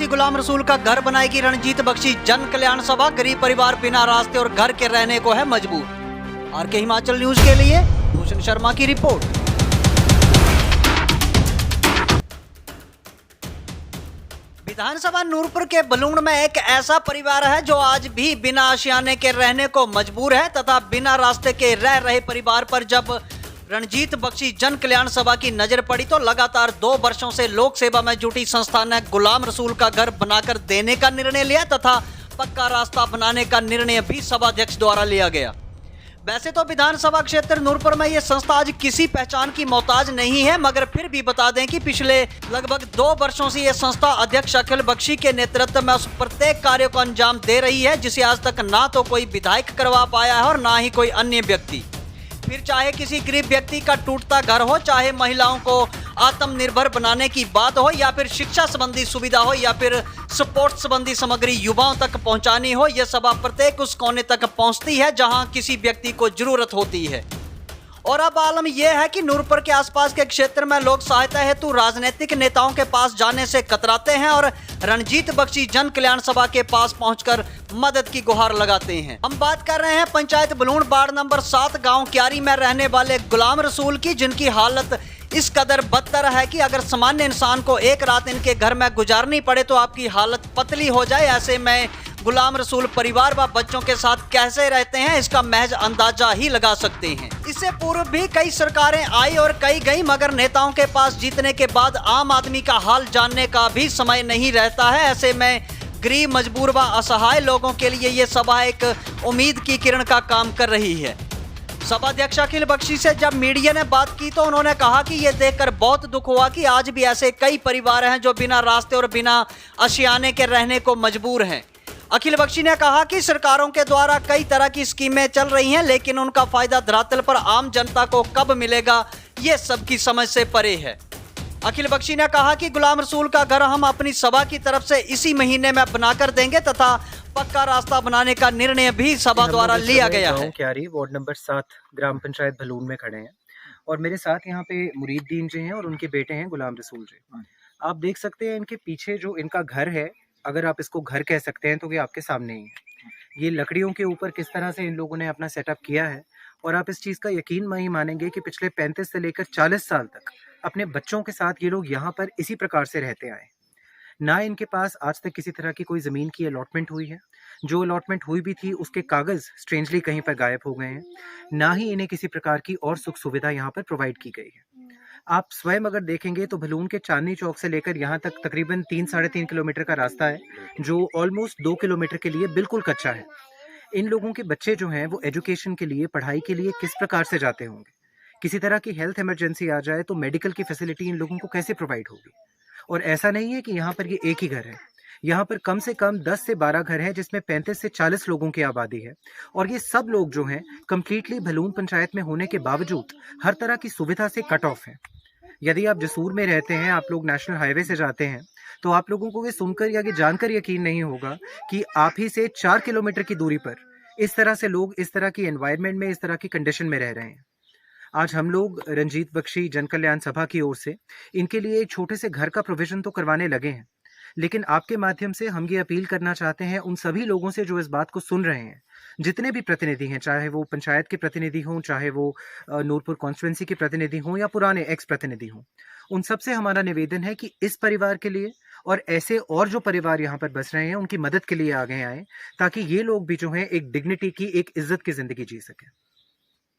प्रत्याशी गुलाम रसूल का घर बनाएगी रणजीत बख्शी जन कल्याण सभा। गरीब परिवार बिना रास्ते और घर के रहने को है मजबूर। आर के हिमाचल न्यूज के लिए भूषण शर्मा की रिपोर्ट। विधानसभा नूरपुर के बलूण में एक ऐसा परिवार है जो आज भी बिना आशियाने के रहने को मजबूर है तथा बिना रास्ते के रह रहे परिवार पर जब रणजीत बख्शी जन कल्याण सभा की नजर पड़ी तो लगातार 2 वर्षों से लोक सेवा में जुटी संस्था ने गुलाम रसूल का घर बनाकर देने का निर्णय लिया तथा पक्का रास्ता बनाने का निर्णय भी सभाध्यक्ष द्वारा लिया गया। वैसे तो विधानसभा क्षेत्र नूरपुर में यह संस्था आज किसी पहचान की मोहताज नहीं है, मगर फिर भी बता दें कि पिछले लगभग 2 वर्षों से यह संस्था अध्यक्ष अखिल बख्शी के नेतृत्व में उस प्रत्येक कार्य को अंजाम दे रही है जिसे आज तक ना तो कोई विधायक करवा पाया है और ना ही कोई अन्य व्यक्ति। फिर चाहे किसी गरीब व्यक्ति का टूटता घर हो, चाहे महिलाओं को आत्मनिर्भर बनाने की बात हो, या फिर शिक्षा संबंधी सुविधा हो, या फिर स्पोर्ट्स संबंधी सामग्री युवाओं तक पहुंचानी हो, यह सभा प्रत्येक उस कोने तक पहुंचती है जहां किसी व्यक्ति को जरूरत होती है। और अब आलम यह है कि नूरपुर के आसपास के क्षेत्र में लोग सहायता हेतु राजनीतिक नेताओं के पास जाने से कतराते हैं और रणजीत बख्शी जन कल्याण सभा के पास पहुंचकर मदद की गुहार लगाते हैं। हम बात कर रहे हैं पंचायत बलूण वार्ड नंबर 7 गांव क्यारी में रहने वाले गुलाम रसूल की, जिनकी हालत इस कदर बदतर है कि अगर सामान्य इंसान को एक रात इनके घर में गुजारनी पड़े तो आपकी हालत पतली हो जाए। ऐसे में गुलाम रसूल परिवार व बच्चों के साथ कैसे रहते हैं इसका महज अंदाजा ही लगा सकते हैं। इससे पूर्व भी कई सरकारें आई और कई गई, मगर नेताओं के पास जीतने के बाद आम आदमी का हाल जानने का भी समय नहीं रहता है। ऐसे में गरीब, मजबूर व असहाय लोगों के लिए ये सभा एक उम्मीद की किरण का काम कर रही है। सभाध्यक्ष अखिल बख्शी से जब मीडिया ने बात की तो उन्होंने कहा कि ये देखकर बहुत दुख हुआ कि आज भी ऐसे कई परिवार हैं जो बिना रास्ते और बिना आशियाने के रहने को मजबूर हैं। अखिल बख्शी ने कहा कि सरकारों के द्वारा कई तरह की स्कीमें चल रही हैं, लेकिन उनका फायदा धरातल पर आम जनता को कब मिलेगा ये सबकी समझ से परे है। अखिल बख्शी ने कहा कि गुलाम रसूल का घर हम अपनी सभा की तरफ से इसी महीने में बनाकर देंगे तथा पक्का रास्ता बनाने का निर्णय भी सभा द्वारा लिया गया है। क्यारी वार्ड नंबर 7 ग्राम पंचायत भलून में खड़े हैं और मेरे साथ यहाँ पे मुरीदीन जी हैं और उनके बेटे हैं गुलाम रसूल जी। आप देख सकते हैं इनके पीछे जो इनका घर है, अगर आप इसको घर कह सकते हैं तो ये आपके सामने ही है। ये लकड़ियों के ऊपर किस तरह से इन लोगों ने अपना सेटअप किया है और आप इस चीज़ का यकीन नहीं मानेंगे कि पिछले 35 से लेकर 40 साल तक अपने बच्चों के साथ ये लोग यहाँ पर इसी प्रकार से रहते आए। ना इनके पास आज तक किसी तरह की कोई ज़मीन की अलॉटमेंट हुई है, जो अलॉटमेंट हुई भी थी उसके कागज़ स्ट्रेंजली कहीं पर गायब हो गए हैं। ना ही इन्हें किसी प्रकार की और सुख सुविधा यहाँ पर प्रोवाइड की गई है। आप स्वयं अगर देखेंगे तो भलून के चांदनी चौक से लेकर यहाँ तक तकरीबन 3-3.5 किलोमीटर का रास्ता है जो ऑलमोस्ट 2 किलोमीटर के लिए बिल्कुल कच्चा है। इन लोगों के बच्चे जो हैं वो एजुकेशन के लिए, पढ़ाई के लिए किस प्रकार से जाते होंगे? किसी तरह की हेल्थ इमरजेंसी आ जाए तो मेडिकल की फैसिलिटी इन लोगों को कैसे प्रोवाइड होगी? और ऐसा नहीं है कि यहाँ पर ये एक ही घर है, यहाँ पर कम से कम 10 से 12 घर हैं जिसमें 35 से 40 लोगों की आबादी है। और ये सब लोग जो हैं कम्प्लीटली भलून पंचायत में होने के बावजूद हर तरह की सुविधा से कट ऑफ हैं। यदि आप जसूर में रहते हैं, आप लोग नेशनल हाईवे से जाते हैं, तो आप लोगों को ये सुनकर या ये जानकर यकीन नहीं होगा कि आप ही से 4 किलोमीटर की दूरी पर इस तरह से लोग इस तरह की एनवायरनमेंट में, इस तरह की कंडीशन में रह रहे हैं। आज हम लोग रणजीत बख्शी जन कल्याण सभा की ओर से इनके लिए एक छोटे से घर का प्रोविजन तो करवाने लगे हैं, लेकिन आपके माध्यम से हम ये अपील करना चाहते हैं उन सभी लोगों से जो इस बात को सुन रहे हैं, जितने भी प्रतिनिधि हैं, चाहे वो पंचायत के प्रतिनिधि हों, चाहे वो नूरपुर कॉन्स्टिट्यूंसी के प्रतिनिधि हों या पुराने एक्स प्रतिनिधि हों, उन सबसे हमारा निवेदन है कि इस परिवार के लिए और ऐसे और जो परिवार यहाँ पर बस रहे हैं उनकी मदद के लिए आगे आएँ, ताकि ये लोग भी जो हैं एक डिग्निटी की, एक इज्जत की ज़िंदगी जी सकें।